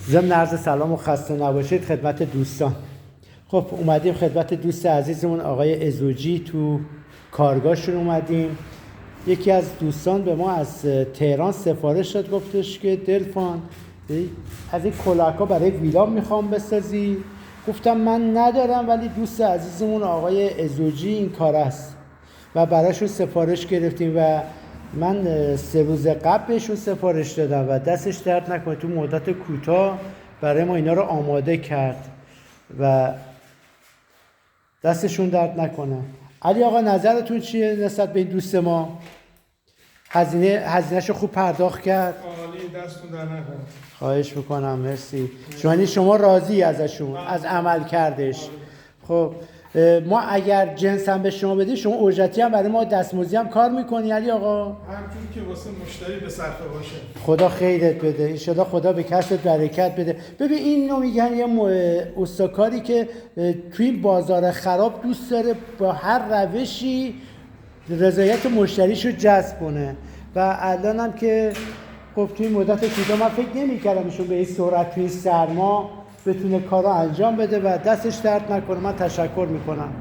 ضمن عرض سلام و خسته نباشید خدمت دوستان. خب اومدیم خدمت دوست عزیزمون آقای ازوجی تو کارگاهشون اومدیم. یکی از دوستان به ما از تهران سفارش داد، گفتش که دلفان از این کلاهکا برای ویلا میخوام بسازی. گفتم من ندارم، ولی دوست عزیزمون آقای ازوجی این کار است و براشون سفارش گرفتیم و من 3 روز قبل بهشون سفارش دادم و دستش درد نکنه، تو مدت کوتاه برای ما اینا رو آماده کرد و دستشون درد نکنه. علی آقا نظرتون چیه نسبت به این دوست ما؟ هزینه‌شو خوب پرداخت کرد؟ عالی، دستتون در نکنه. خواهش میکنم، مرسی. شما راضی ازشون، از عمل کردش؟ خب ما اگر جنس هم به شما بدیم، شما اجرتی هم برای ما دستمزدی هم کار میکنی علی آقا؟ همچون که واسه مشتری به صرفه باشه. خدا خیرت بده، انشالله خدا به کسبت برکت بده. ببین این نوع میگن یه استکاری که توی این بازار خراب دوست داره با هر روشی رضایت مشتریشو جذب کنه و الان هم که خب توی مدت کوتاه من فکر نمی‌کردم ایشون به این سرعت توی سرما بتونه کارو انجام بده و دستش درد نکنه. من تشکر میکنم.